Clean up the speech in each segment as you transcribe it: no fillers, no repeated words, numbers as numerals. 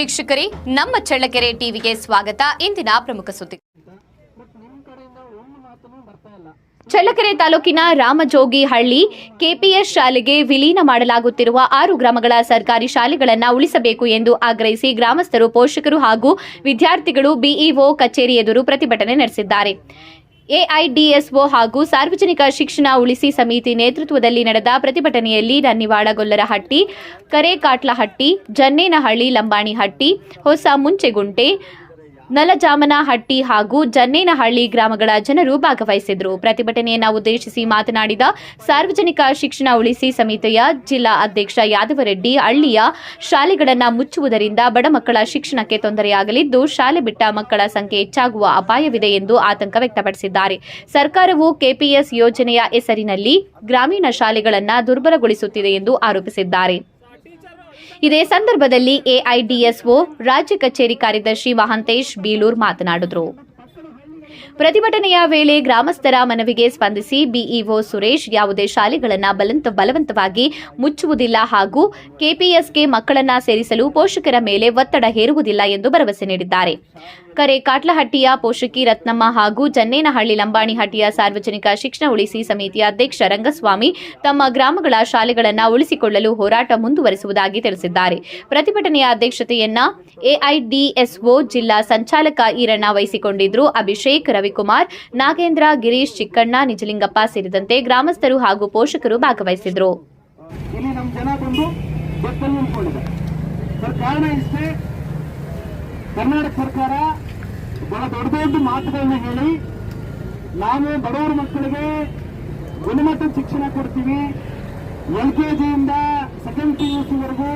ವೀಕ್ಷಕರೇ, ನಮ್ಮ ಚಳ್ಳಕೆರೆ ಟಿವಿಗೆ ಸ್ವಾಗತ. ಇಂದಿನ ಪ್ರಮುಖ ಸುದ್ದಿ. ಚಳ್ಳಕೆರೆ ತಾಲೂಕಿನ ರಾಮಜೋಗಿಹಳ್ಳಿ ಕೆಪಿಎಸ್ ಶಾಲೆಗೆ ವಿಲೀನ ಮಾಡಲಾಗುತ್ತಿರುವ 6 ಗ್ರಾಮಗಳ ಸರ್ಕಾರಿ ಶಾಲೆಗಳನ್ನು ಉಳಿಸಬೇಕು ಎಂದು ಆಗ್ರಹಿಸಿ ಗ್ರಾಮಸ್ಥರು, ಪೋಷಕರು ಹಾಗೂ ವಿದ್ಯಾರ್ಥಿಗಳು ಬಿಇಒ ಕಚೇರಿ ಎದುರು ಪ್ರತಿಭಟನೆ ನಡೆಸಿದ್ದಾರೆ. ಎಐಡಿಎಸ್ಒ ಹಾಗೂ ಸಾರ್ವಜನಿಕ ಶಿಕ್ಷಣ ಉಳಿಸಿ ಸಮಿತಿ ನೇತೃತ್ವದಲ್ಲಿ ನಡೆದ ಪ್ರತಿಭಟನೆಯಲ್ಲಿ ನನ್ನಿವಾಡ ಗೊಲ್ಲರಹಟ್ಟಿ, ಕರೇಕಾಟ್ಲಹಟ್ಟಿ, ಜನ್ನೇನಹಳ್ಳಿ, ಲಂಬಾಣಿಹಟ್ಟಿ, ಹೊಸ ಮುಂಚೆಗುಂಟೆ, ನಲಜಾಮನಹಟ್ಟಿ ಹಾಗೂ ಜನ್ನೇನಹಳ್ಳಿ ಗ್ರಾಮಗಳ ಜನರು ಭಾಗವಹಿಸಿದರು. ಪ್ರತಿಭಟನೆಯನ್ನು ಉದ್ದೇಶಿಸಿ ಮಾತನಾಡಿದ ಸಾರ್ವಜನಿಕ ಶಿಕ್ಷಣ ಉಳಿಸಿ ಸಮಿತಿಯ ಜಿಲ್ಲಾ ಅಧ್ಯಕ್ಷ ಯಾದವರೆಡ್ಡಿ, ಹಳ್ಳಿಯ ಶಾಲೆಗಳನ್ನು ಮುಚ್ಚುವುದರಿಂದ ಬಡ ಮಕ್ಕಳ ಶಿಕ್ಷಣಕ್ಕೆ ತೊಂದರೆಯಾಗಲಿದ್ದು, ಶಾಲೆ ಬಿಟ್ಟ ಮಕ್ಕಳ ಸಂಖ್ಯೆ ಹೆಚ್ಚಾಗುವ ಅಪಾಯವಿದೆ ಎಂದು ಆತಂಕ ವ್ಯಕ್ತಪಡಿಸಿದ್ದಾರೆ. ಸರ್ಕಾರವು ಕೆಪಿಎಸ್ ಯೋಜನೆಯ ಹೆಸರಿನಲ್ಲಿ ಗ್ರಾಮೀಣ ಶಾಲೆಗಳನ್ನು ದುರ್ಬಲಗೊಳಿಸುತ್ತಿದೆ ಎಂದು ಆರೋಪಿಸಿದ್ದಾರೆ. ಇದೇ ಸಂದರ್ಭದಲ್ಲಿ ಎಐಡಿಎಸ್ಒ ರಾಜ್ಯ ಕಚೇರಿ ಕಾರ್ಯದರ್ಶಿ ಮಹಾಂತೇಶ್ ಬೀಲೂರ್ ಮಾತನಾಡಿದರು. ಪ್ರತಿಭಟನೆಯ ವೇಳೆ ಗ್ರಾಮಸ್ಥರ ಮನವಿಗೆ ಸ್ಪಂದಿಸಿ ಬಿಇಒ ಸುರೇಶ್ ಯಾವುದೇ ಶಾಲೆಗಳನ್ನು ಬಲವಂತವಾಗಿ ಮುಚ್ಚುವುದಿಲ್ಲ ಹಾಗೂ ಕೆಪಿಎಸ್ಗೆ ಮಕ್ಕಳನ್ನ ಸೇರಿಸಲು ಪೋಷಕರ ಮೇಲೆ ಒತ್ತಡ ಹೇರುವುದಿಲ್ಲ ಎಂದು ಭರವಸೆ ನೀಡಿದ್ದಾರೆ. ಕರೇಕಾಟ್ಲಹಟ್ಟಿಯ ಪೋಷಕಿ ರತ್ನಮ್ಮ ಹಾಗೂ ಜನ್ನೇನಹಳ್ಳಿ ಲಂಬಾಣಿಹಟ್ಟಿಯ ಸಾರ್ವಜನಿಕ ಶಿಕ್ಷಣ ಉಳಿಸಿ ಸಮಿತಿಯ ಅಧ್ಯಕ್ಷ ರಂಗಸ್ವಾಮಿ ತಮ್ಮ ಗ್ರಾಮಗಳ ಶಾಲೆಗಳನ್ನು ಉಳಿಸಿಕೊಳ್ಳಲು ಹೋರಾಟ ಮುಂದುವರಿಸುವುದಾಗಿ ತಿಳಿಸಿದ್ದಾರೆ. ಪ್ರತಿಭಟನೆಯ ಅಧ್ಯಕ್ಷತೆಯನ್ನ ಎಐಡಿಎಸ್ಒ ಜಿಲ್ಲಾ ಸಂಚಾಲಕ ಈರಣ್ಣ ವಹಿಸಿಕೊಂಡಿದ್ರು. ಅಭಿಷೇಕ್, ರವಿಕುಮಾರ್, ನಾಗೇಂದ್ರ, ಗಿರೀಶ್, ಚಿಕ್ಕಣ್ಣ, ನಿಜಲಿಂಗಪ್ಪ ಸೇರಿದಂತೆ ಗ್ರಾಮಸ್ಥರು ಹಾಗೂ ಪೋಷಕರು ಭಾಗವಹಿಸಿದ್ರು. ಕರ್ನಾಟಕ ಸರ್ಕಾರ ಬಹಳ ದೊಡ್ಡ ಮಾತುಗಳನ್ನು ಹೇಳಿ ನಾವು ಬಡವರ ಮಕ್ಕಳಿಗೆ ಗುಣಮಟ್ಟದ ಶಿಕ್ಷಣ ಕೊಡ್ತೀವಿ, LKGಯಿಂದ ಸೆಕೆಂಡ್ PUCವರೆಗೂ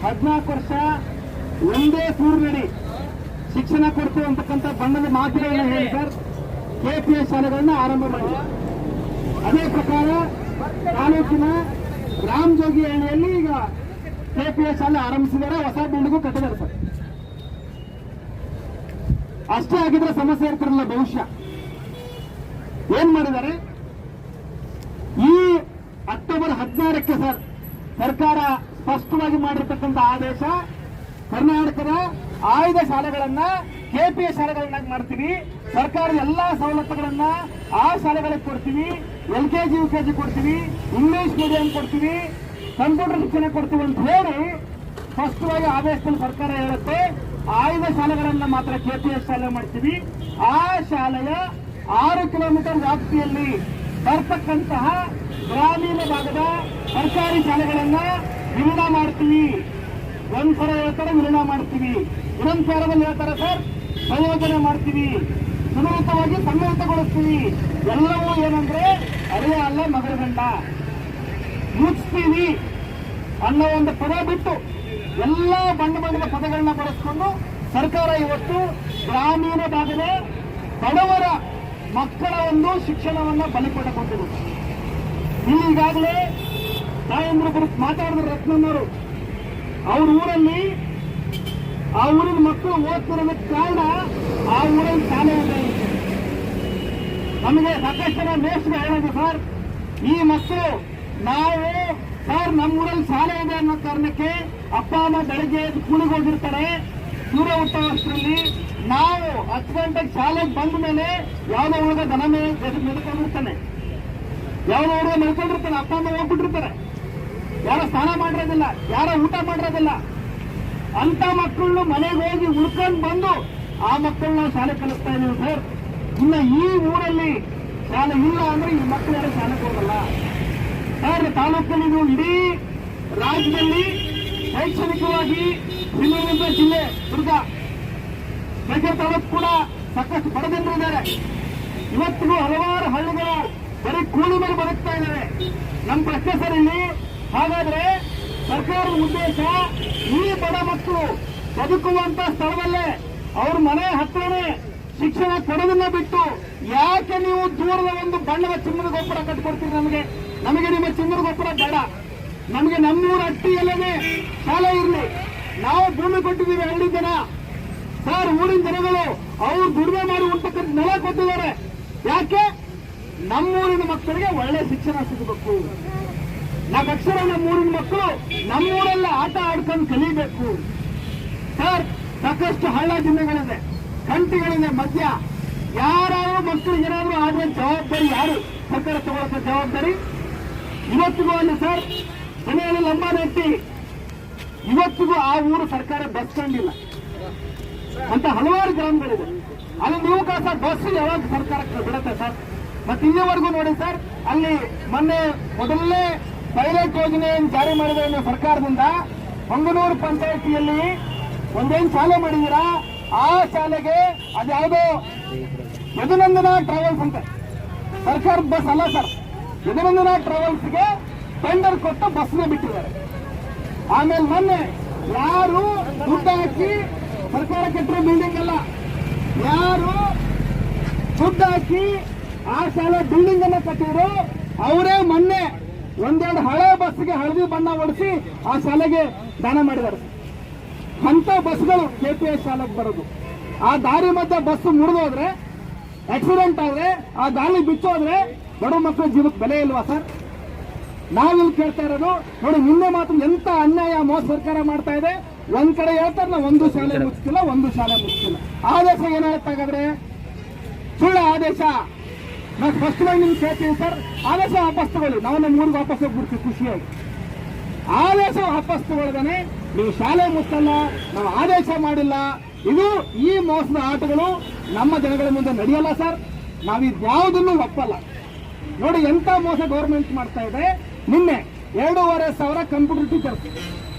14 ವರ್ಷ ಒಂದೇ ಸೂರಿನಡಿ ಶಿಕ್ಷಣ ಕೊಡ್ತೀವಿ ಅಂತಕ್ಕಂಥ ಬಣ್ಣದ ಮಾತುಗಳನ್ನು ಹೇಳಿ ಸರ್ KPS ಶಾಲೆಗಳನ್ನ ಆರಂಭ ಮಾಡಿ. ಅದೇ ಪ್ರಕಾರ ತಾಲೂಕಿನ ರಾಮಜೋಗಿಹಳ್ಳಿಯಲ್ಲಿ ಈಗ KPS ಶಾಲೆ ಆರಂಭಿಸಿದ್ದಾರೆ, ಹೊಸ ಬಿಲ್ಡಿಂಗು ಕಟ್ಟಿದ್ದಾರೆ ಸರ್. ಅಷ್ಟೇ ಆಗಿದ್ರೆ ಸಮಸ್ಯೆ ಇರ್ತಿರಲಿಲ್ಲ ಬಹುಶಃ. ಏನ್ ಮಾಡಿದ್ದಾರೆ, ಈ ಅಕ್ಟೋಬರ್ 16ಕ್ಕೆ ಸರ್ ಸರ್ಕಾರ ಸ್ಪಷ್ಟವಾಗಿ ಮಾಡಿರ್ತಕ್ಕಂಥ ಆದೇಶ, ಕರ್ನಾಟಕದ ಆಯ್ದ ಶಾಲೆಗಳನ್ನ KPS ಶಾಲೆಗಳನ್ನಾಗಿ ಮಾಡ್ತೀವಿ, ಸರ್ಕಾರದ ಎಲ್ಲಾ ಸವಲತ್ತುಗಳನ್ನ ಆ ಶಾಲೆಗಳಿಗೆ ಕೊಡ್ತೀವಿ, LKG UKG ಕೊಡ್ತೀವಿ, ಇಂಗ್ಲಿಷ್ ಮೀಡಿಯಂ ಕೊಡ್ತೀವಿ, ಕಂಪ್ಯೂಟರ್ ಶಿಕ್ಷಣ ಕೊಡ್ತೀವಿ ಅಂತ ಹೇಳಿ ಸ್ಪಷ್ಟವಾಗಿ ಆದೇಶದಲ್ಲಿ ಸರ್ಕಾರ ಹೇಳುತ್ತೆ. ಆಯ್ದ ಶಾಲೆಗಳನ್ನ ಮಾತ್ರ KPS ಶಾಲೆ ಮಾಡ್ತೀವಿ. ಆ ಶಾಲೆಯ 6 ಕಿಲೋಮೀಟರ್ ವ್ಯಾಪ್ತಿಯಲ್ಲಿ ಬರ್ತಕ್ಕಂತಹ ಗ್ರಾಮೀಣ ಭಾಗದ ಸರ್ಕಾರಿ ಶಾಲೆಗಳನ್ನ ವಿಲೀನ ಮಾಡ್ತೀವಿ. ಒಂದ್ಸಲ ಹೇಳ್ತಾರೆ ವಿಲೀನ ಮಾಡ್ತೀವಿ, ಇನ್ನೊಂದು ಸಾರದಲ್ಲಿ ಹೇಳ್ತಾರೆ ಸರ್ ಸಂಯೋಜನೆ ಮಾಡ್ತೀವಿ, ಸುನಿಶ್ಚಿತವಾಗಿ ಸಮ್ಮಿಳಿತಗೊಳಿಸ್ತೀವಿ. ಎಲ್ಲವೂ ಏನಂದ್ರೆ ಅಳಿಯ ಅಲ್ಲ ಮಗಳ ಗಂಡ ಮುಚ್ತೀವಿ ಅನ್ನೋ ಒಂದು ಪದ ಬಿಟ್ಟು ಎಲ್ಲ ಬಣ್ಣದ ಪದಗಳನ್ನ ಬಳಸಿಕೊಂಡು ಸರ್ಕಾರ ಇವತ್ತು ಗ್ರಾಮೀಣ ಭಾಗದ ಬಡವರ ಮಕ್ಕಳ ಒಂದು ಶಿಕ್ಷಣವನ್ನ ಬಲಿಪಡಿಕೊಂಡಿದೆ. ಇಲ್ಲಿ ಈಗಾಗಲೇ ತಾಯಂದ್ರು ಮಾತಾಡಿದ ರತ್ನಮ್ಮವರು ಅವ್ರ ಊರಲ್ಲಿ ಆ ಊರಿನ ಮಕ್ಕಳು ಓದ್ತಿರೋದಕ್ಕೆ ಕಾರಣ ಆ ಊರಲ್ಲಿ ಶಾಲೆ ಇದೆ. ನಮಗೆ ಸಾಕಷ್ಟು ಜನ ಮೇಷ್ಟ್ರು ಹೇಳೋದು ಸರ್, ಈ ಮಕ್ಕಳು ನಾವು ಸರ್ ನಮ್ಮೂರಲ್ಲಿ ಶಾಲೆ ಇದೆ ಅನ್ನೋ ಕಾರಣಕ್ಕೆ ಅಪ್ಪ ಅಮ್ಮ ಬೆಳಗ್ಗೆ ಕೂಲಿಗೆ ಹೋಗಿರ್ತಾರೆ, ಸೂರ್ಯ ಹುಟ್ಟುವಷ್ಟರಲ್ಲಿ ನಾವು 10 ಗಂಟೆಗೆ ಶಾಲೆಗೆ ಬಂದ ಮೇಲೆ ಯಾವುದೋ ಹುಡುಗ ದನ ಮೆಡ್ಕೊಂಡಿರ್ತಾನೆ, ಯಾವುದೋ ಹುಡುಗ ಮೆಡ್ಕೊಂಡಿರ್ತಾನೆ, ಅಪ್ಪ ಅಮ್ಮ ಹೋಗ್ಬಿಟ್ಟಿರ್ತಾರೆ, ಯಾರೋ ಸ್ನಾನ ಮಾಡಿರೋದಿಲ್ಲ, ಯಾರೋ ಊಟ ಮಾಡಿರೋದಿಲ್ಲ. ಅಂತ ಮಕ್ಕಳನ್ನು ಮನೆಗೆ ಹೋಗಿ ಉಳ್ಕೊಂಡು ಬಂದು ಆ ಮಕ್ಕಳನ್ನ ಶಾಲೆ ಕಲಿಸ್ತಾ ಇದೀವಿ ಸರ್. ಇನ್ನು ಈ ಊರಲ್ಲಿ ಶಾಲೆ ಇಲ್ಲ ಅಂದ್ರೆ ಈ ಮಕ್ಕಳು ಯಾರು ಶಾಲೆಗೆ ಹೋಗಲ್ಲ ಸರ್. ತಾಲೂಕಲ್ಲಿ ಇದು ಇಡೀ ರಾಜ್ಯದಲ್ಲಿ ಶೈಕ್ಷಣಿಕವಾಗಿ ಹಿಂದುಳಿದ ಜಿಲ್ಲೆ ದುರ್ಗ ತಾಲೂಕು ಕೂಡ ಸಾಕಷ್ಟು ಬಡ ಜನರು ಇದ್ದಾರೆ. ಇವತ್ತಿಗೂ ಹಲವಾರು ಹಳ್ಳಿಗಳು ಬರೀ ಕೂಲಿ ಮೇಲೆ ಬದುಕ್ತಾ ಇದ್ದಾರೆ. ನಮ್ಮ ಪ್ರಶ್ನೆ ಸರ್ ಇಲ್ಲಿ, ಹಾಗಾದ್ರೆ ಸರ್ಕಾರದ ಉದ್ದೇಶ ಈ ಬಡ ಮಕ್ಕಳು ಬದುಕುವಂತ ಸ್ಥಳದಲ್ಲೇ ಅವ್ರ ಮನೆ ಹತ್ರನೇ ಶಿಕ್ಷಣ ಕೊಡೋದನ್ನ ಬಿಟ್ಟು ಯಾಕೆ ನೀವು ದೂರದ ಒಂದು ಬಣ್ಣದ ಚಿನ್ನದ ಗೊಬ್ಬರ ಕಟ್ಕೊಡ್ತೀರಿ? ನಮಗೆ ನಿಮ್ಮ ಚಿನ್ನದ ಗೊಬ್ಬರ ಬೇಡ, ನಮಗೆ ನಮ್ಮೂರ ಅಟ್ಟಿಯಲ್ಲೇ ಶಾಲೆ ಇರಲಿ. ನಾವು ಭೂಮಿ ಕೊಟ್ಟಿದ್ದೀವಿ 2 ಜನ ಸರ್, ಊರಿನ ಜನಗಳು ಅವ್ರು ದುಡಿಮೆ ಮಾಡಿ ಉಂಟಕ್ಕಂತ ನೆಲ ಕೊಟ್ಟಿದ್ದಾರೆ. ಯಾಕೆ? ನಮ್ಮೂರಿನ ಮಕ್ಕಳಿಗೆ ಒಳ್ಳೆ ಶಿಕ್ಷಣ ಸಿಗಬೇಕು. ನಮ್ಮೂರಿನ ಮಕ್ಕಳು ನಮ್ಮೂರಲ್ಲೇ ಆಟ ಆಡ್ಕೊಂಡು ಕಲಿಬೇಕು ಸರ್. ಸಾಕಷ್ಟು ಹಳ್ಳ ದಿನಗಳಿದೆ, ಕಂಟಿಗಳಿದೆ, ಮದ್ಯ. ಯಾರಾದ್ರೂ ಮಕ್ಕಳಿಗೆ ಏನಾದ್ರೂ ಆದ್ರೆ ಜವಾಬ್ದಾರಿ ಯಾರು? ಸರ್ಕಾರ ತಗೊಳ್ಳೋ ಜವಾಬ್ದಾರಿ ಇವತ್ತಿಗೂ ಅಲ್ಲ ಸರ್. ಮನೆಯಲ್ಲಿ ಲಂಬಾನೆಟ್ಟಿ ಇವತ್ತಿಗೂ ಆ ಊರು ಸರ್ಕಾರ ಬಸ್ ಸ್ಟ್ಯಾಂಡ್ ಇಲ್ಲ ಅಂತ ಹಲವಾರು ಗ್ರಾಮಗಳಿದೆ. ಅಲ್ಲಿ ನೀವು ಸರ್ ಬಸ್ ಯಾವಾಗ ಸರ್ಕಾರಕ್ಕೆ ಬಿಡುತ್ತೆ ಸರ್? ಮತ್ತೆ ಇಲ್ಲಿವರೆಗೂ ನೋಡಿ ಸರ್, ಅಲ್ಲಿ ಮೊನ್ನೆ ಮೊದಲನೇ ಪೈಲಟ್ ಯೋಜನೆ ಜಾರಿ ಮಾಡಿದ ಸರ್ಕಾರದಿಂದ ಹೊಂಗನೂರು ಪಂಚಾಯಿತಿಯಲ್ಲಿ ಒಂದೇನು ಶಾಲೆ ಮಾಡಿದೀರಾ, ಆ ಶಾಲೆಗೆ ಅದ್ಯಾವುದೋ ಯದುನಂದನ ಟ್ರಾವೆಲ್ಸ್ ಅಂತ ಸರ್ಕಾರದ ಬಸ್ ಅಲ್ಲ ಸರ್, ಯದುನಂದನ ಟ್ರಾವೆಲ್ಸ್ಗೆ ಟೆಂಡರ್ ಕೊಟ್ಟು ಬಸ್ನೇ ಬಿಟ್ಟಿದ್ದಾರೆ. ಆಮೇಲೆ ಮೊನ್ನೆ ಯಾರು ದುಡ್ಡು ಹಾಕಿ ಸರ್ಕಾರ ಕಟ್ಟಿರೋ ಬಿಲ್ಡಿಂಗ್ ಅಲ್ಲ, ಯಾರು ದುಡ್ಡು ಹಾಕಿ ಆ ಶಾಲೆ ಬಿಲ್ಡಿಂಗ್ ಅನ್ನ ಕಟ್ಟಿದ್ರು ಅವರೇ ಮೊನ್ನೆ ಒಂದೆರಡು ಹಳೆ ಬಸ್ಗೆ ಹಳದಿ ಬಣ್ಣ ಹೊಡಿಸಿ ಆ ಶಾಲೆಗೆ ದಾನ ಮಾಡಿದ್ದಾರೆ. ಅಂತ ಬಸ್ಗಳು KPS ಶಾಲೆಗೆ ಬರೋದು. ಆ ದಾರಿ ಮಧ್ಯೆ ಬಸ್ ಮುರಿದೋದ್ರೆ, ಆಕ್ಸಿಡೆಂಟ್ ಆದ್ರೆ, ಆ ದಾರಿ ಬಿಚ್ಚೋದ್ರೆ ಬಡ ಮಕ್ಕಳ ಜೀವಕ್ಕೆ ಬೆಲೆ ಇಲ್ವಾ ಸರ್? ನಾವಿಲ್ಲಿ ಕೇಳ್ತಾ ಇರೋದು ನೋಡಿ, ನಿನ್ನೆ ಮಾತ್ರ ಎಂತ ಅನ್ಯಾಯ ಮೋಸ ಸರ್ಕಾರ ಮಾಡ್ತಾ ಇದೆ. ಒಂದ್ ಕಡೆ ಹೇಳ್ತಾರೆ ನಾವು ಒಂದು ಶಾಲೆ ಮುಚ್ಚಿಲ್ಲ, ಒಂದು ಶಾಲೆ ಮುಚ್ಚಿಲ್ಲ. ಆದೇಶ ಏನ್ ಹೇಳ್ತಾಗಾದ್ರೆ ಸುಳ್ಳು ಆದೇಶ. ನಾವು ಸ್ಪಷ್ಟವಾಗಿ ನಿಮ್ಗೆ ಕೇಳ್ತೀವಿ ಸರ್, ಆದೇಶ ವಾಪಸ್ ತಗೊಳ್ಳಿ, ನಾವು ನಮ್ಮ ಊರಿಗೆ ವಾಪಸ್ ಹೋಗ್ಬಿಡ್ತೀವಿ ಖುಷಿಯಾಗಿ. ಆದೇಶ ವಾಪಸ್ ತಗೊಳ್ದಾನೆ ನೀವು ಶಾಲೆ ಮುಚ್ಚಲ್ಲ, ನಾವು ಆದೇಶ ಮಾಡಿಲ್ಲ. ಇದು ಈ ಮೋಸದ ಆಟಗಳು ನಮ್ಮ ಜನಗಳ ಮುಂದೆ ನಡೆಯಲ್ಲ ಸರ್. ನಾವಿದ್ಯಾವುದನ್ನು ಒಪ್ಪಲ್ಲ. ನೋಡಿ ಎಂತ ಮೋಸ ಗೌರ್ಮೆಂಟ್ ಮಾಡ್ತಾ ಇದೆ. ನಿನ್ನೆ 2,500 ಕಂಪ್ಯೂಟರ್ ಟೀಚರ್ಸ್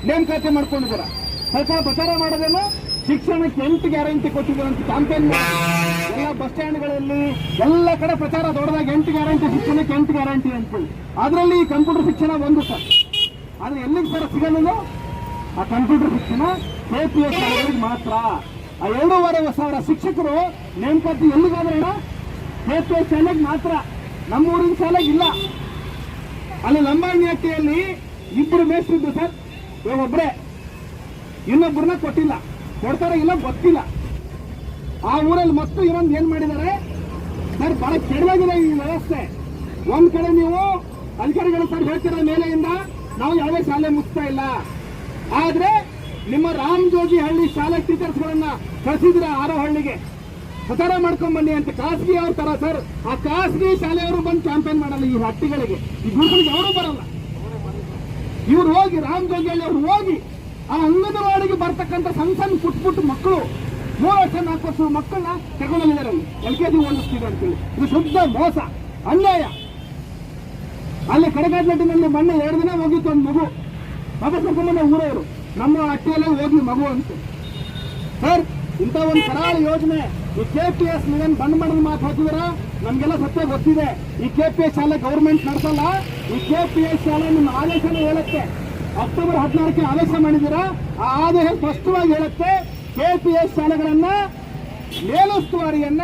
ನೇಮಕಾತಿ ಮಾಡ್ಕೊಂಡಿದ್ದೀರ. ಸರ್ಕಾರ ಪ್ರಚಾರ ಮಾಡೋದೇನು ಶಿಕ್ಷಣಕ್ಕೆ 8 ಗ್ಯಾರಂಟಿ ಕೊಟ್ಟಿದ್ದೀರ ಅಂತ ಕ್ಯಾಂಪೇನ್ ಎಲ್ಲ ಬಸ್ ಸ್ಟ್ಯಾಂಡ್ಗಳಲ್ಲಿ ಎಲ್ಲ ಕಡೆ ಪ್ರಚಾರ ದೊಡ್ಡದಾಗಿ 8 ಗ್ಯಾರಂಟಿ ಶಿಕ್ಷಣಕ್ಕೆ 8 ಗ್ಯಾರಂಟಿ ಅಂತೇಳಿ. ಅದರಲ್ಲಿ ಈ ಕಂಪ್ಯೂಟರ್ ಶಿಕ್ಷಣ ಒಂದು ಸರ್. ಆದ್ರೆ ಎಲ್ಲಿಗೆ ಸರ್ ಸಿಗಲ್ಲ ಆ ಕಂಪ್ಯೂಟರ್ ಶಿಕ್ಷಣ? KPS ಶಾಲೆಗಳಿಗೆ ಮಾತ್ರ. ಆ 2,500 ಶಿಕ್ಷಕರು ನೇಮಕಾತಿ ಎಲ್ಲಿಗಾದ್ರೆ KPS ಶಾಲೆಗೆ ಮಾತ್ರ, ನಮ್ಮೂರಿನ ಶಾಲೆಗೆ ಇಲ್ಲ. ಅಲ್ಲಿ ಲಂಬಾಣಿಹಟ್ಟಿಯಲ್ಲಿ 2 ಮೇಷ್ಟ್ರಿದ್ರು ಸರ್, ಒಬ್ಬರೇ, ಇನ್ನೊಬ್ಬರನ್ನ ಕೊಟ್ಟಿಲ್ಲ. ಕೊಡ್ತಾರ ಇಲ್ಲ ಗೊತ್ತಿಲ್ಲ. ಆ ಊರಲ್ಲಿ ಮತ್ತು ಇನ್ನೊಂದು ಏನ್ ಮಾಡಿದ್ದಾರೆ ಸರ್, ಬಹಳ ಕೆಡವಾಗಿದೆ ಈ ವ್ಯವಸ್ಥೆ. ಒಂದ್ ಕಡೆ ನೀವು ಅಧಿಕಾರಿಗಳು ಸರ್ ಹೇಳ್ತಿರೋ ಮೇಲೆಯಿಂದ ನಾವು ಯಾವುದೇ ಶಾಲೆ ಮುಚ್ತಾ ಇಲ್ಲ, ಆದ್ರೆ ನಿಮ್ಮ ರಾಮಜೋಗಿ ಹಳ್ಳಿ ಶಾಲೆ ಟೀಚರ್ಸ್ಗಳನ್ನ ಕಳಿಸಿದ್ರ ಹಳ್ಳಿಗೆ ಪ್ರಚಾರ ಮಾಡ್ಕೊಂಡ್ ಬನ್ನಿ ಅಂತ. ಖಾಸಗಿ ಅವ್ರ ತರ ಸರ್, ಆ ಖಾಸಗಿ ಶಾಲೆಯವರು ಬಂದು ಕ್ಯಾಂಪೇನ್ ಮಾಡಲ್ಲ ಈ ಹಟ್ಟಿಗಳಿಗೆ, ಈ ಗುರುಗಳಿಗೆ ಅವರು ಬರಲ್ಲ. ಇವ್ರು ಹೋಗಿ ರಾಮಜೋಗಿ ಹಳ್ಳಿ ಅವ್ರು ಹೋಗಿ ಆ ಅಂಗನವಾಡಿಗೆ ಬರ್ತಕ್ಕಂಥ ಸಣ್ಣ ಪುಟ್ಟ ಮಕ್ಕಳು 3 ವರ್ಷ 4 ವರ್ಷ ಮಕ್ಕಳನ್ನ ತಗೊಂಡಿದ್ದಾರೆ ಅಲ್ಲಿ LKG ಓದಿಸ್ತೀವಿ ಅಂತೇಳಿ. ಇದು ಶುದ್ಧ ಮೋಸ, ಅನ್ಯಾಯ. ಅಲ್ಲಿ ಕಡಗಾಡ್ಲಟ್ಟಿನಲ್ಲಿ ಮೊನ್ನೆ 2 ದಿನ ಹೋಗಿತ್ತು ಒಂದು ಮಗು, ವಾಪಸ್ ಕರ್ಕೊಂಡ್ಬಂದ ಊರವರು ನಮ್ಮ ಹಟ್ಟಿಯಲ್ಲೇ ಹೋಗ್ಲಿ ಮಗು ಅಂತ. ಸರ್ ಇಂಥ ಒಂದು ಸರಳ ಯೋಜನೆ ಈ KPS ನೀವೇನು ಬಂದ್ ಮಾಡೋದು ಮಾತು ಹಾಕಿದಾರ, ನಮ್ಗೆಲ್ಲ ಸತ್ಯ ಗೊತ್ತಿದೆ. ಈ KPS ಶಾಲೆ ಗೌರ್ಮೆಂಟ್ ನಡೆಸಲ್ಲ. ಈ KPS ಶಾಲೆ ನಿಮ್ಮ ಆದೇಶನೇ ಹೇಳುತ್ತೆ. ಅಕ್ಟೋಬರ್ 16ಕ್ಕೆ ಆದೇಶ ಮಾಡಿದ್ದೀರಾ, ಆ ಆದೇಶ ಸ್ಪಷ್ಟವಾಗಿ ಹೇಳುತ್ತೆ KPS ಶಾಲೆಗಳನ್ನ ಮೇಲುಸ್ತುವಾರಿಯನ್ನ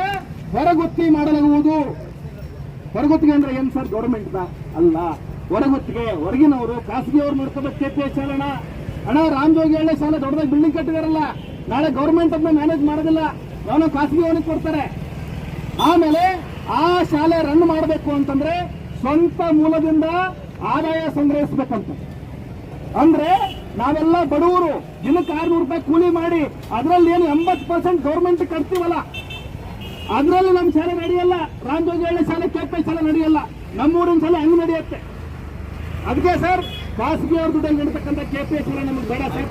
ಹೊರಗುತ್ತಿ ಮಾಡಲಾಗುವುದು. ಹೊರಗುತ್ತಿಗೆ ಅಂದ್ರೆ ಏನ್ ಸರ್? ಗೌರ್ಮೆಂಟ್ ಅಲ್ಲ, ಹೊರಗುತ್ತಿಗೆ ಹೊರಗಿನವರು ಖಾಸಗಿಯವರು ನೋಡ್ಕೋಬೇಕು KPS ಶಾಲೆನ. ಅಣ್ಣ ರಾಮಜೋಗಿ ಹಳ್ಳಿ ಶಾಲೆ ದೊಡ್ಡದಾಗಿ ಬಿಲ್ಡಿಂಗ್ ಕಟ್ಟಿದಾರಲ್ಲ, ನಾಳೆ ಗೌರ್ಮೆಂಟ್ ಅದನ್ನ ಮ್ಯಾನೇಜ್ ಮಾಡೋದಿಲ್ಲ, ಯಾವನೋ ಖಾಸಗಿಯವನಿಗೆ ಕೊಡ್ತಾರೆ. ಆಮೇಲೆ ಆ ಶಾಲೆ ರನ್ ಮಾಡಬೇಕು ಅಂತಂದ್ರೆ ಸ್ವಂತ ಮೂಲದಿಂದ ಆದಾಯ ಸಂಗ್ರಹಿಸಬೇಕಂತ. ಅಂದ್ರೆ ನಾವೆಲ್ಲ ಬಡವರು ದಿನಕ್ಕೆ 600 ರೂಪಾಯಿ ಕೂಲಿ ಮಾಡಿ ಅದರಲ್ಲಿ ಏನು 80% ಗೌರ್ಮೆಂಟ್ ಕಟ್ತೀವಲ್ಲ, ಅದರಲ್ಲಿ ನಮ್ಮ ಶಾಲೆ ನಡೆಯಲ್ಲ. ರಾಮಜೋಗಿ ಹಳ್ಳಿ ಶಾಲೆ KPS ಶಾಲೆ ನಡೆಯಲ್ಲ, ನಮ್ಮೂರಿನ ಶಾಲೆ ಹಂಗೆ ನಡೆಯುತ್ತೆ. ಅದಕ್ಕೆ ಸರ್ ಖಾಸಗಿಯವ್ರ ದುಡ್ಡಲ್ಲಿ ನಡೀತಕ್ಕಂಥ KPS ಶಾಲೆ ನಮಗೆ ಬೇಡ ಸರ್.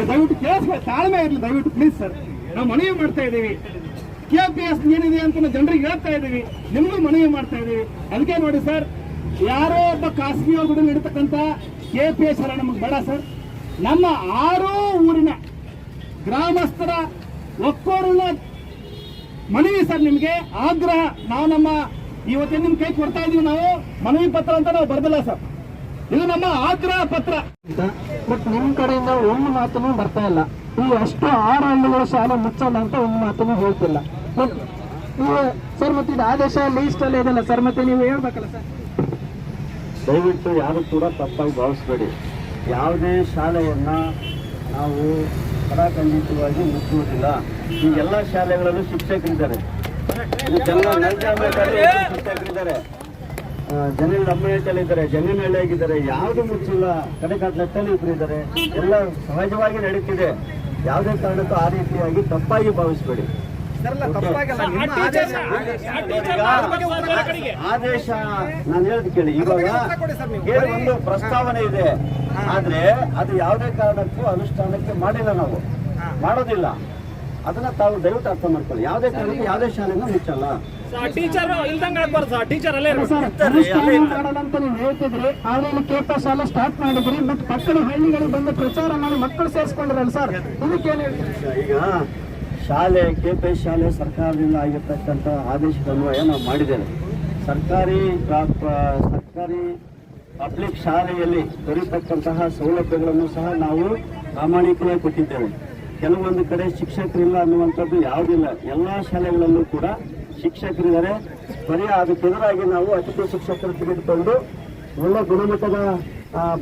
ದಯವಿಟ್ಟು ಕೇಳಿಸ್ಬೇಕು, ತಾಳ್ಮೆ ಇರಲಿ ದಯವಿಟ್ಟು ಪ್ಲೀಸ್ ಸರ್. ನಾವು ಮನವಿ ಮಾಡ್ತಾ ಇದ್ದೀವಿ, KPS ಏನಿದೆ ಅಂತ ಜನರಿಗೆ ಹೇಳ್ತಾ ಇದ್ದೀವಿ, ನಿಮಗೂ ಮನವಿ ಮಾಡ್ತಾ ಇದ್ದೀವಿ. ಅದಕ್ಕೆ ನೋಡಿ ಸರ್, ಯಾರೋ ಒಬ್ಬ ಖಾಸಗಿಯವ್ರ ದುಡ್ಡಲ್ಲಿ ನಡೀತಕ್ಕಂಥ KPS ಶಾಲೆ ನಮಗೆ ಬೇಡ ಸರ್. ನಮ್ಮ 6 ಊರಿನ ಗ್ರಾಮಸ್ಥರ ಒಕ್ಕೋರಿನ ಮನವಿ ಸರ್, ನಿಮಗೆ ಆಗ್ರಹ. ನಾವು ನಮ್ಮ ಇವತ್ತಿನ ನಿಮ್ ಕೈ ಕೊಡ್ತಾ ಇದೀವಿ, ನಾವು ಮನವಿ ಪತ್ರ ಅಂತ ನಾವು ಬರ್ದಿಲ್ಲ ಸರ್, ಇದು ನಮ್ಮ ಆಗ್ರಹ ಪತ್ರ. ಬಟ್ ನಿಮ್ ಕಡೆಯಿಂದ ಒಂದು ಮಾತನ್ನು ಬರ್ತಾ ಇಲ್ಲ. ಈ ಅಷ್ಟು 6 ಹಳ್ಳಿಗಳ ಶಾಲೆ ಮುಚ್ಚಲ್ಲ ಅಂತ ಒಂದು ಮಾತನ್ನು ಹೇಳ್ತಿಲ್ಲ ಸರ್. ಮತ್ತೆ ಇದು ಆದೇಶ ಲೀಸ್ಟ್ ಅಲ್ಲಿ ಇದೆಲ್ಲ ಸರ್, ಮತ್ತೆ ನೀವು ಹೇಳ್ಬೇಕಲ್ಲ ಸರ್. ದಯವಿಟ್ಟು ಯಾರು ಕೂಡ ತಪ್ಪಾಗಿ ಭಾವಿಸಬೇಡಿ. ಯಾವುದೇ ಶಾಲೆಯನ್ನ ನಾವು ಕಡಾಖಂಡಿತವಾಗಿ ಮುಚ್ಚುವುದಿಲ್ಲ. ಈ ಎಲ್ಲ ಶಾಲೆಗಳಲ್ಲೂ ಶಿಕ್ಷಕರಿದ್ದಾರೆ, ಶಿಕ್ಷಕರಿದ್ದಾರೆ, ಜನರಲ್ ಅಮ್ಮನಹಳ್ಳಿಯಲ್ಲಿದ್ದಾರೆ, ಜಂಗನಹಳ್ಳಿಯಾಗಿದ್ದಾರೆ, ಯಾವುದು ಮುಚ್ಚಿಲ್ಲ. ಕಡೆಕಾಟ್ಲಟ್ಟಲ್ಲಿ ಇಬ್ಬರಿದ್ದಾರೆ, ಎಲ್ಲ ಸಹಜವಾಗಿ ನಡೀತಿದೆ. ಯಾವುದೇ ಕಾರಣಕ್ಕೂ ಆ ರೀತಿಯಾಗಿ ತಪ್ಪಾಗಿ ಭಾವಿಸಬೇಡಿ. ಆದೇಶ ನಾನು ಹೇಳದ್ ಕೇಳಿ, ಇವಾಗ ಒಂದು ಪ್ರಸ್ತಾವನೆ ಇದೆ, ಆದ್ರೆ ಅದು ಯಾವುದೇ ಕಾರಣಕ್ಕೂ ಅನುಷ್ಠಾನಕ್ಕೆ ಮಾಡಿಲ್ಲ, ನಾವು ಮಾಡೋದಿಲ್ಲ. ಅದನ್ನ ತಾವು ದಯವಿಟ್ಟು ಅರ್ಥ ಮಾಡ್ಕೊಳ್ಳಿ. ಯಾವುದೇ ಕಾರಣಕ್ಕೂ ಯಾವುದೇ ಶಾಲೆನ ಮುಚ್ಚಲ್ಲ. ಮಾಡದಂತ ನೀವು ಹೇಳ್ತಿದ್ರಿ, ಆಮೇಲೆ ಕೇಪ ಶಾಲೆ ಸ್ಟಾರ್ಟ್ ಮಾಡಿದ್ರಿ, ಮತ್ತೆ ಪಕ್ಕದ ಹಳ್ಳಿಗಳಿಗೆ ಬಂದು ಪ್ರಚಾರ ಮಾಡಿ ಮಕ್ಕಳು ಸೇರಿಸ್ಕೊಂಡಿರಲ್ಲ ಸರ್, ಇದಕ್ಕೇನು ಹೇಳ್ತೀರಿ? ಈಗ ಶಾಲೆ ಕೆಪಿ ಶಾಲೆ ಸರ್ಕಾರದಿಂದ ಆಗಿರ್ತಕ್ಕಂಥ ಆದೇಶದ ಅನ್ವಯ ನಾವು ಮಾಡಿದ್ದೇವೆ. ಸರ್ಕಾರಿ ಪಬ್ಲಿಕ್ ಶಾಲೆಯಲ್ಲಿ ದೊರೆಯತಕ್ಕಂತಹ ಸೌಲಭ್ಯಗಳನ್ನು ಸಹ ನಾವು ಪ್ರಾಮಾಣಿಕವಾಗಿ ಕೊಟ್ಟಿದ್ದೇವೆ. ಕೆಲವೊಂದು ಕಡೆ ಶಿಕ್ಷಕರಿಲ್ಲ ಅನ್ನುವಂಥದ್ದು ಯಾವುದಿಲ್ಲ, ಎಲ್ಲ ಶಾಲೆಗಳಲ್ಲೂ ಕೂಡ ಶಿಕ್ಷಕರಿದ್ದಾರೆ. ಬರೀ ಅದಕ್ಕೆದುರಾಗಿ ನಾವು ಅತಿಥಿ ಶಿಕ್ಷಕರು ತೆಗೆದುಕೊಂಡು ಒಳ್ಳೆ ಗುಣಮಟ್ಟದ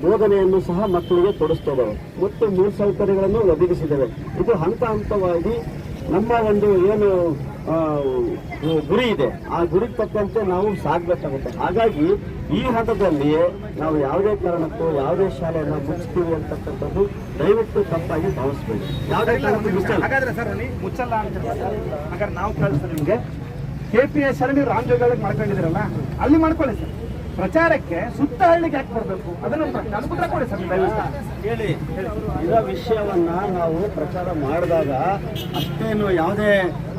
ಬೋಧನೆಯನ್ನು ಸಹ ಮಕ್ಕಳಿಗೆ ಕೊಡಿಸ್ತೇವೆ ಮತ್ತು ಮೂಲಸೌಕರ್ಯಗಳನ್ನು ಒದಗಿಸಿದ್ದೇವೆ. ಇದು ಹಂತ ಹಂತವಾಗಿ ನಮ್ಮ ಒಂದು ಏನು ಗುರಿ ಇದೆ, ಆ ಗುರಿಗೆ ತಕ್ಕಂತೆ ನಾವು ಸಾಗಬೇಕಾಗುತ್ತೆ. ಹಾಗಾಗಿ ಈ ಹಂತದಲ್ಲಿ ನಾವು ಯಾವುದೇ ಕಾರಣಕ್ಕೂ ಯಾವುದೇ ಶಾಲೆಯನ್ನು ಮುಚ್ತೀವಿ ಅಂತಕ್ಕಂಥದ್ದು ದಯವಿಟ್ಟು ತಪ್ಪಾಗಿ ಭಾವಿಸಬೇಡಿ. ಯಾವುದೇ ಕಾರಣಕ್ಕೂ ಹಾಗಾದ್ರೆ ಸರ್ ಮುಚ್ಚಲ್ಲ ಅಂತ ಹಾಗಾದ್ರೆ ನಾವು ಕೇಳಿಸ್ತಾರೆ ನಿಮಗೆ KPS ಶಾಲೆ ನೀವು ರಾಮಜೋಗಿಗಳಿಗೆ ಮಾಡ್ಕೊಂಡಿದ್ದೀರಲ್ಲ, ಅಲ್ಲಿ ಮಾಡ್ಕೊಳ್ಳಿ ಸರ್. ಪ್ರಚಾರಕ್ಕೆ ಸುತ್ತ ಹಳ್ಳಿಗೆ ಯಾಕೆ ಬರಬೇಕು, ಅದನ್ನು ಅನುಕೂಲ ಕೊಡಿ ಸರ್. ಹೇಳಿ, ಇರೋ ವಿಷಯವನ್ನ ನಾವು ಪ್ರಚಾರ ಮಾಡಿದಾಗ ಅಷ್ಟೇನು ಯಾವುದೇ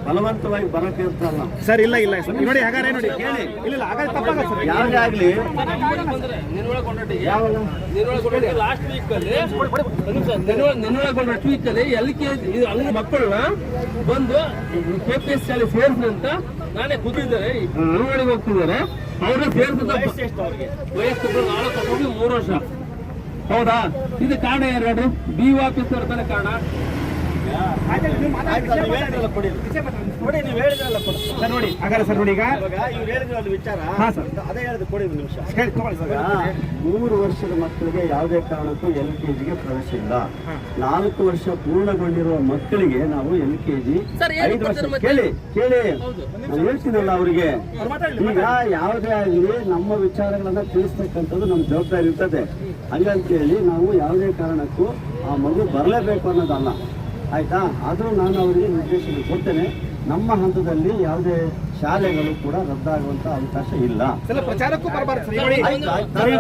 ಬಲವಂತವಾಗಿ ಬರಕ್ಕೆ ಇರ್ತಲ್ಲ ಸರ್. ಇಲ್ಲ ಸರ್, ನೋಡಿ ಹಾಗಾದ್ರೆ ನೋಡಿ ಹೇಳಿ, ಇಲ್ಲ ಹಾಗಾದ್ರೆ ತಪ್ಪಾಗ ಸರ್. ಯಾವುದೇ ಆಗ್ಲಿ ಮಕ್ಕಳನ್ನ ಬಂದು KPS ಶಾಲೆ ಸೇರಿಸಿದಂತ ನಾನೇ ಕೂತಿದ್ದಾರೆ, ಅಂಗನವಾಡಿಗೆ ಹೋಗ್ತಿದ್ದಾರೆ, ಅವ್ರನ್ನ ಸೇರಿಸಿದ ವಯಸ್ಸು 3 ವರ್ಷ. ಹೌದಾ? ಇದು ಕಾರಣ ಯಾರು? BO ಆಫೀಸರ್ ತಾನೇ ಕಾರಣ. ನೋಡಿ ಹಾಗಾದ್ರೆ ಸರ್, ನೋಡಿ ಈಗ ಇವ್ರು ಹೇಳಿದ್ರಲ್ಲ ವಿಚಾರ, ಅದೇ ಹೇಳಿದ್ರು ಕೊಡಿ ಒಂದು ನಿಮಿಷ. 3 ವರ್ಷದ ಮಕ್ಕಳಿಗೆ ಯಾವುದೇ ಕಾರಣಕ್ಕೂ LKGಗೆ ಪ್ರವೇಶ ಇಲ್ಲ. 4 ವರ್ಷ ಪೂರ್ಣಗೊಂಡಿರುವ ಮಕ್ಕಳಿಗೆ ನಾವು LKG 5 ವರ್ಷ. ಕೇಳಿ ನಾನು ಹೇಳ್ತೀನಲ್ಲ ಅವರಿಗೆ, ಈಗ ಯಾವುದೇ ಆಗಲಿ ನಮ್ಮ ವಿಚಾರಗಳನ್ನ ತಿಳಿಸ್ತಕ್ಕಂಥದ್ದು ನಮ್ಮ ಜವಾಬ್ದಾರಿ ಇರ್ತದೆ. ಹಂಗಂತೇಳಿ ನಾವು ಯಾವುದೇ ಕಾರಣಕ್ಕೂ ಆ ಮಗು ಬರಲೇಬೇಕು ಅನ್ನೋದಲ್ಲ, ಆಯ್ತಾ? ಆದರೂ ನಾನು ಅವರಿಗೆ ನಿರ್ದೇಶನ ಕೊಡ್ತೇನೆ. ನಮ್ಮ ಹಂತದಲ್ಲಿ ಯಾವುದೇ ಶಾಲೆಗಳು ಕೂಡ ರದ್ದಾಗುವಂತ ಅವಕಾಶ ಇಲ್ಲ. ಪ್ರಚಾರಕ್ಕೂ ಬರಬಾರ್ದು ಸರ್.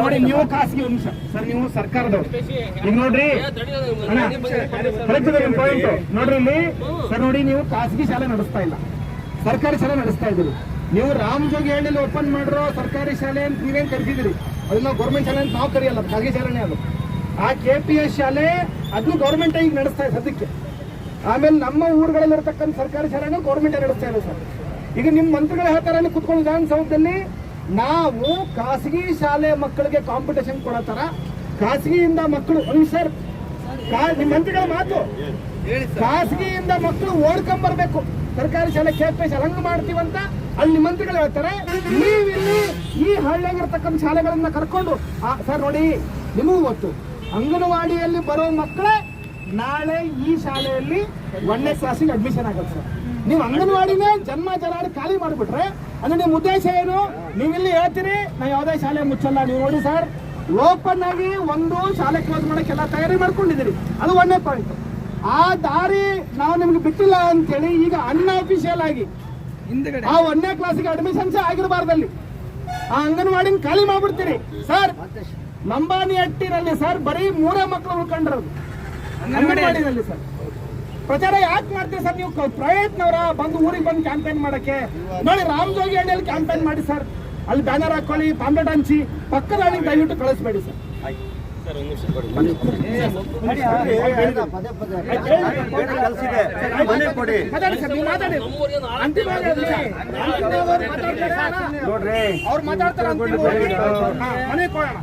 ನೋಡಿ ನೀವು ಖಾಸಗಿ ನಿಮಿಷ ಸರ್, ನೀವು ಸರ್ಕಾರದವ್ರು ಈಗ ನೋಡ್ರಿ ಪಾಯಿಂಟ್ ನೋಡ್ರಿ ಇಲ್ಲಿ ಸರ್. ನೋಡಿ ನೀವು ಖಾಸಗಿ ಶಾಲೆ ನಡೆಸ್ತಾ ಇಲ್ಲ, ಸರ್ಕಾರಿ ಶಾಲೆ ನಡೆಸ್ತಾ ಇದ್ದೀರಿ. ನೀವು ರಾಮಜೋಗಿ ಹಳ್ಳಿಯಲ್ಲಿ ಓಪನ್ ಮಾಡಿರೋ ಸರ್ಕಾರಿ ಶಾಲೆ ಅಂತ ನೀವೇನ್ ಕರಿತಿದ್ರಿ, ಅದನ್ನ ಗೌರ್ಮೆಂಟ್ ಶಾಲೆ ಅಂತ ನಾವು ಕರೆಯಲ್ಲ, ಖಾಸಗಿ ಶಾಲೆನೇ ಅದು. ಆ KPS ಶಾಲೆ ಅದನ್ನು ಗೌರ್ಮೆಂಟ್ ಈಗ ನಡೆಸ್ತಾ ಇದೆ ಸದ್ಯಕ್ಕೆ. ಆಮೇಲೆ ನಮ್ಮ ಊರುಗಳಲ್ಲಿರ್ತಕ್ಕಂಥ ಸರ್ಕಾರಿ ಶಾಲೆನೂ ಗೌರ್ಮೆಂಟ್ ನಡೆಸ್ತಾ ಇದೆ ಸರ್. ಈಗ ನಿಮ್ಮ ಮಂತ್ರಿಗಳು ಹೇಳ್ತಾರೆ ಕುತ್ಕೊಂಡು ವಿಧಾನಸೌಧದಲ್ಲಿ, ನಾವು ಖಾಸಗಿ ಶಾಲೆ ಮಕ್ಕಳಿಗೆ ಕಾಂಪಿಟೇಷನ್ ಕೊಡೋ ತರ ಖಾಸಗಿಯಿಂದ ಮಕ್ಕಳು ಸರ್, ನಿಮ್ಮ ಮಂತ್ರಿಗಳ ಮಾತು, ಖಾಸಗಿಯಿಂದ ಮಕ್ಕಳು ಓಡ್ಕೊಂಬರ್ಬೇಕು ಸರ್ಕಾರಿ ಶಾಲೆ KPS ಶಾಲೆ ಹಂಗ್ ಮಾಡ್ತೀವಂತ ಅಲ್ಲಿ ಮಂತ್ರಿಗಳು ಹೇಳ್ತಾರೆ. ನೀವಿಲ್ಲಿ ಈ ಹಳ್ಳಿಯಾಗಿರ್ತಕ್ಕಂಥ ಶಾಲೆಗಳನ್ನ ಕರ್ಕೊಂಡು ಸರ್ ನೋಡಿ, ನಿಮಗೂ ಗೊತ್ತು ಅಂಗನವಾಡಿಯಲ್ಲಿ ಬರೋ ಮಕ್ಕಳೇ ನಾಳೆ ಈ ಶಾಲೆಯಲ್ಲಿ 1ನೇ ಕ್ಲಾಸಿಗೆ ಅಡ್ಮಿಷನ್ ಆಗುತ್ತೆ ಸರ್. ನೀವು ಅಂಗನವಾಡಿನೇ ಜನ್ಮ ಜನಾಡಿ ಖಾಲಿ ಮಾಡಿಬಿಟ್ರೆ ಅಂದ್ರೆ ನಿಮ್ಮ ಉದ್ದೇಶ ಏನು? ನೀವಿಲ್ಲಿ ಹೇಳ್ತೀರಿ ನಾವು ಯಾವುದೇ ಶಾಲೆ ಮುಚ್ಚಲ್ಲ. ನೀವು ನೋಡಿ ಸರ್, ಓಪನ್ ಆಗಿ ಒಂದು ಶಾಲೆ ಕ್ಲೋಸ್ ಮಾಡೋಕ್ಕೆಲ್ಲ ತಯಾರಿ ಮಾಡ್ಕೊಂಡಿದ್ದೀರಿ, ಅದು 1ನೇ ಪಾಯಿಂಟ್. ಆ ದಾರಿ ನಾವು ನಿಮ್ಗೆ ಬಿಟ್ಟಿಲ್ಲ ಅಂತೇಳಿ ಈಗ ಅನ್ಅಫಿಷಿಯಲ್ ಆಗಿ ಆ 1ನೇ ಕ್ಲಾಸಿಗೆ ಅಡ್ಮಿಷನ್ಸ್ ಆಗಿರಬಾರ್ದಲ್ಲಿ ಆ ಅಂಗನವಾಡಿನ ಖಾಲಿ ಮಾಡ್ಬಿಡ್ತೀರಿ ಸರ್. ಲಂಬಾನಿ ಹಟ್ಟಿನಲ್ಲಿ ಸರ್ ಬರೀ 3 ಮಕ್ಕಳು ಉಳ್ಕೊಂಡಿರೋದು ಅಂಗನವಾಡಿನಲ್ಲಿ ಸರ್. ಪ್ರಚಾರ ಯಾಕೆ ಮಾಡ್ತೀರಿ ಸರ್ ನೀವು? ಪ್ರಯತ್ನವರ ಬಂದು ಊರಿಗೆ ಬಂದು ಕ್ಯಾಂಪೇನ್ ಮಾಡಕ್ಕೆ ನೋಡಿ, ರಾಮಜೋಗಿ ಹಳ್ಳಿಯಲ್ಲಿ ಕ್ಯಾಂಪೇನ್ ಮಾಡಿ ಸರ್. ಅಲ್ಲಿ ಬ್ಯಾನರ್ ಹಾಕೊಳ್ಳಿ, ಪಾಂಪ್ಲೆಟ್ ಹಂಚಿ, ಪಕ್ಕದ ಹಳ್ಳಿಗೆ ದಯವಿಟ್ಟು ಕಳಿಸ್ಬೇಡಿ ಸರ್. ನೋಡ್ರಿ ಅವ್ರು ಮಾತಾಡ್ತಾರೆ, ಮನೆ ಕೊಡೋಣ.